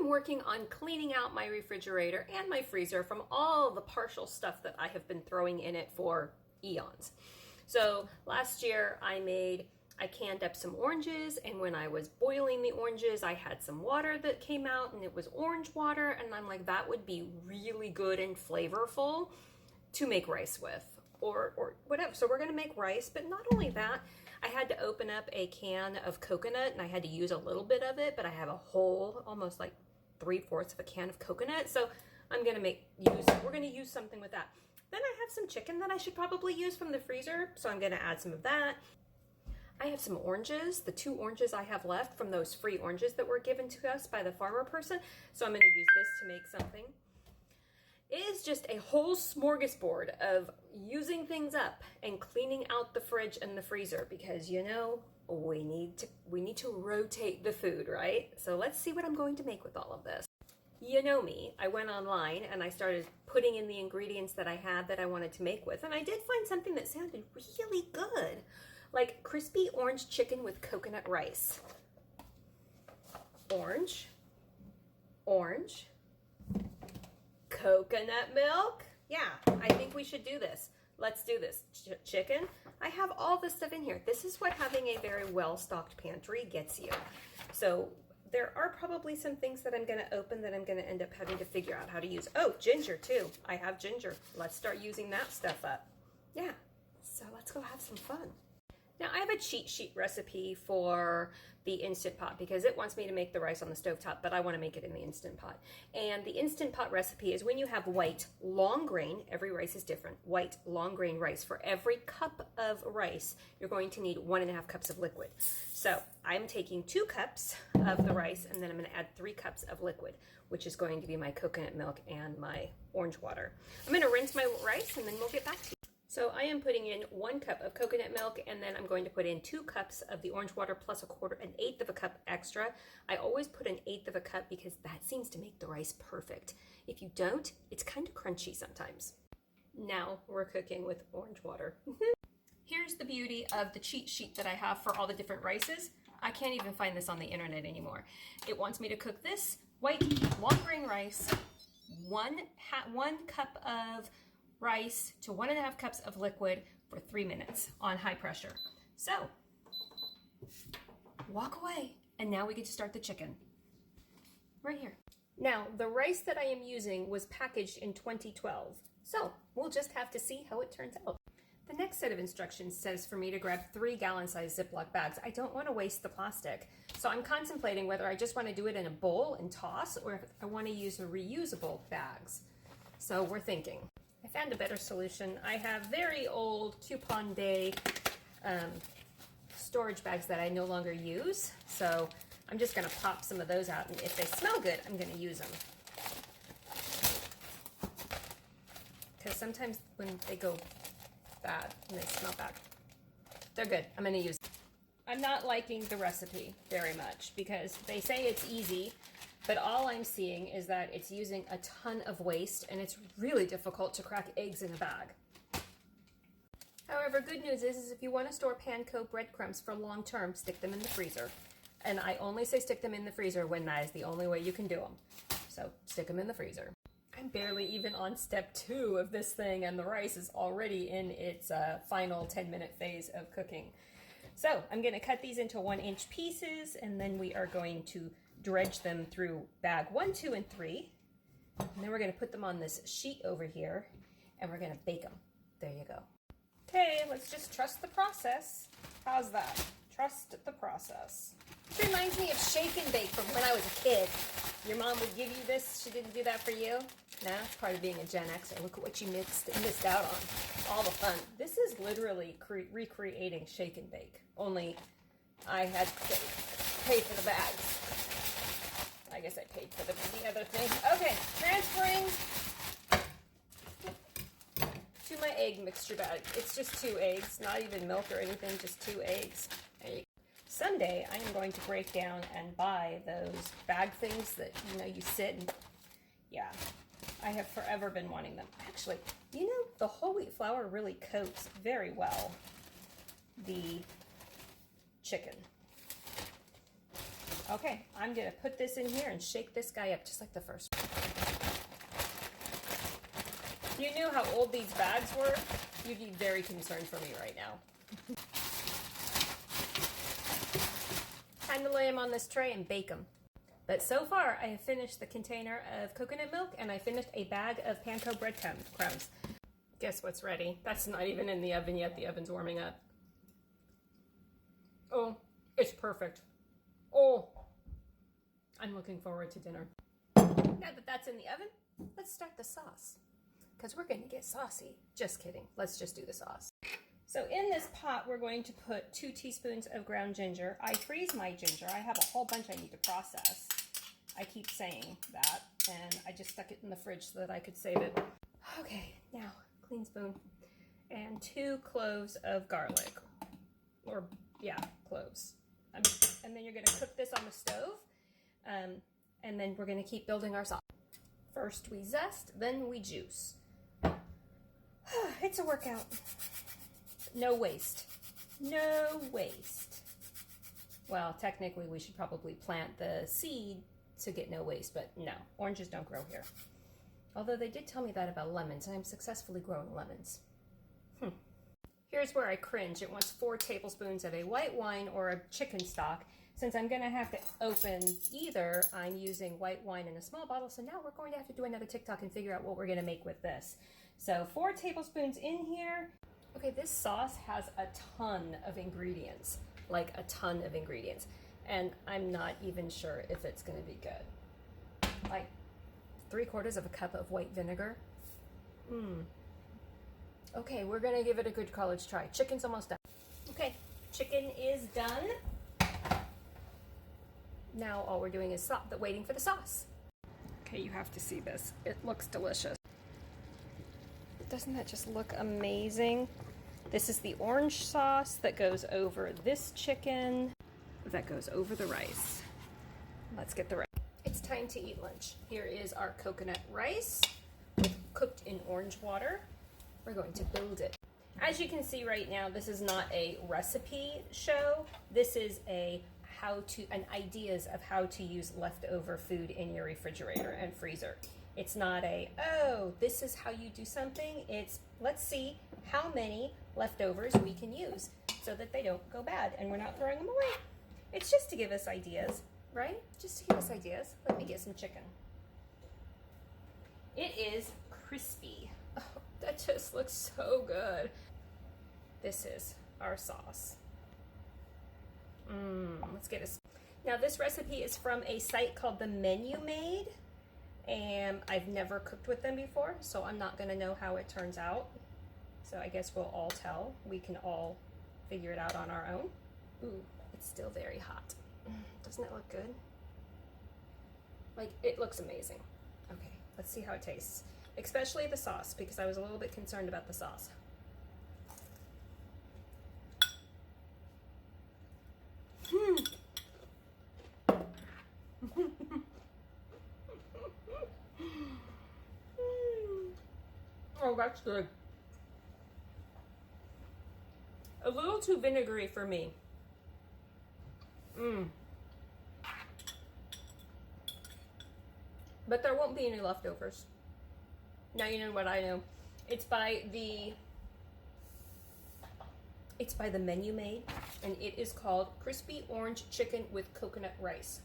am working on cleaning out my refrigerator and my freezer from all the partial stuff that I have been throwing in it for eons. So last year I canned up some oranges, and when I was boiling the oranges, I had some water that came out, and it was orange water, and I'm like, that would be really good and flavorful to make rice with, or whatever. So we're gonna make rice, but not only that, I had to open up a can of coconut, and I had to use a little bit of it, but I have a whole, almost like 3/4 of a can of coconut, so we're gonna use something with that. Then I have some chicken that I should probably use from the freezer, so I'm gonna add some of that. I have some oranges, the 2 oranges I have left from those free oranges that were given to us by the farmer person, so I'm gonna use this to make something. It is just a whole smorgasbord of using things up and cleaning out the fridge and the freezer, because you know, we need to rotate the food, right? So let's see what I'm going to make with all of this. You know me, I went online and I started putting in the ingredients that I had that I wanted to make with, and I did find something that sounded really good, like crispy orange chicken with coconut rice. Orange, coconut milk. Yeah, I think we should do this. Let's do this. Chicken. I have all this stuff in here. This is what having a very well-stocked pantry gets you. So there are probably some things that I'm going to open that I'm going to end up having to figure out how to use. Oh, ginger too. I have ginger. Let's start using that stuff up. Yeah, so let's go have some fun. Now I have a cheat sheet recipe for the Instant Pot because it wants me to make the rice on the stovetop, but I want to make it in the Instant Pot. And the Instant Pot recipe is when you have white long grain, every rice is different, white long grain rice. For every cup of rice, you're going to need 1.5 cups of liquid. So I'm taking 2 cups of the rice, and then I'm going to add 3 cups of liquid, which is going to be my coconut milk and my orange water. I'm going to rinse my rice, and then we'll get back to you. So I am putting in 1 cup of coconut milk, and then I'm going to put in 2 cups of the orange water plus an 1/8 of a cup extra. I always put 1/8 of a cup because that seems to make the rice perfect. If you don't, it's kind of crunchy sometimes. Now we're cooking with orange water. Here's the beauty of the cheat sheet that I have for all the different rices. I can't even find this on the internet anymore. It wants me to cook this white long grain rice, 1 cup of rice to 1.5 cups of liquid for 3 minutes on high pressure. So, walk away, and now we get to start the chicken. Right here. Now, the rice that I am using was packaged in 2012, so we'll just have to see how it turns out. The next set of instructions says for me to grab 3 gallon-sized Ziploc bags. I don't want to waste the plastic, so I'm contemplating whether I just want to do it in a bowl and toss, or if I want to use the reusable bags. So we're thinking. I found a better solution. I have very old Coupon Day storage bags that I no longer use, so I'm just going to pop some of those out, and if they smell good, I'm going to use them. Because sometimes when they go bad and they smell bad, they're good. I'm going to use them. I'm not liking the recipe very much because they say it's easy, but all I'm seeing is that it's using a ton of waste, and it's really difficult to crack eggs in a bag. However, good news is if you want to store panko breadcrumbs for long term, stick them in the freezer. And I only say stick them in the freezer when that is the only way you can do them. So stick them in the freezer. I'm barely even on step 2 of this thing, and the rice is already in its final 10-minute phase of cooking. So I'm going to cut these into 1-inch pieces, and then we are going to dredge them through bag 1, 2, and 3. And then we're going to put them on this sheet over here, and we're going to bake them. There you go. Okay, let's just trust the process. How's that? Trust the process. It reminds me of shake and bake from when I was a kid. Your mom would give you this. She didn't do that for you? No, it's part of being a Gen Xer. Look at what you missed out on. All the fun. This is literally recreating shake and bake. Only I had to pay for the bags. I guess I paid for the other thing. Okay, transferring to my egg mixture bag. It's just 2 eggs, not even milk or anything, just 2 eggs. There you go. Someday I am going to break down and buy those bag things that, you know, you sit and, yeah, I have forever been wanting them. Actually, you know, the whole wheat flour really coats very well the chicken. Okay, I'm gonna put this in here and shake this guy up just like the first one. If you knew how old these bags were, you'd be very concerned for me right now. Time to lay them on this tray and bake them. But so far, I have finished the container of coconut milk and I finished a bag of panko breadcrumbs. Guess what's ready? That's not even in the oven yet. The oven's warming up. Oh, it's perfect. Oh, I'm looking forward to dinner. Now that that's in the oven, let's start the sauce. Because we're going to get saucy. Just kidding. Let's just do the sauce. So in this pot, we're going to put 2 teaspoons of ground ginger. I freeze my ginger. I have a whole bunch I need to process. I keep saying that, and I just stuck it in the fridge so that I could save it. Okay, now, clean spoon. And 2 cloves of garlic. Or, yeah, cloves. And then you're going to cook this on the stove, and then we're going to keep building our sauce. First we zest, then we juice. It's a workout. No waste. No waste. Well, technically we should probably plant the seed to get no waste, but no, oranges don't grow here. Although they did tell me that about lemons, and I'm successfully growing lemons. Here's where I cringe. It wants 4 tablespoons of a white wine or a chicken stock. Since I'm gonna have to open either, I'm using white wine in a small bottle, so now we're going to have to do another TikTok and figure out what we're gonna make with this. So 4 tablespoons in here. Okay, this sauce has a ton of ingredients, like a ton of ingredients, and I'm not even sure if it's gonna be good. Like 3/4 of a cup of white vinegar. Okay, we're gonna give it a good college try. Chicken's almost done. Okay, chicken is done. Now all we're doing is waiting for the sauce. Okay, you have to see this. It looks delicious. Doesn't that just look amazing? This is the orange sauce that goes over this chicken, that goes over the rice. Let's get the rice. It's time to eat lunch. Here is our coconut rice cooked in orange water. We're going to build it. As you can see right now, this is not a recipe show. This is an ideas of how to use leftover food in your refrigerator and freezer. It's not a, oh, this is how you do something. It's, let's see how many leftovers we can use so that they don't go bad and we're not throwing them away. It's just to give us ideas, right? Just to give us ideas. Let me get some chicken. It is crispy. Oh, that just looks so good. This is our sauce. Let's get this. Now this recipe is from a site called The Menu Made, and I've never cooked with them before, so I'm not gonna know how it turns out. So I guess we'll all tell. We can all figure it out on our own. Ooh, it's still very hot. Doesn't it look good? Like, it looks amazing. Okay, let's see how it tastes. Especially the sauce, because I was a little bit concerned about the sauce. Oh, that's good. A little too vinegary for me. But there won't be any leftovers. Now you know what I know. It's by the Menu Made, and it is called Crispy Orange Chicken with Coconut Rice.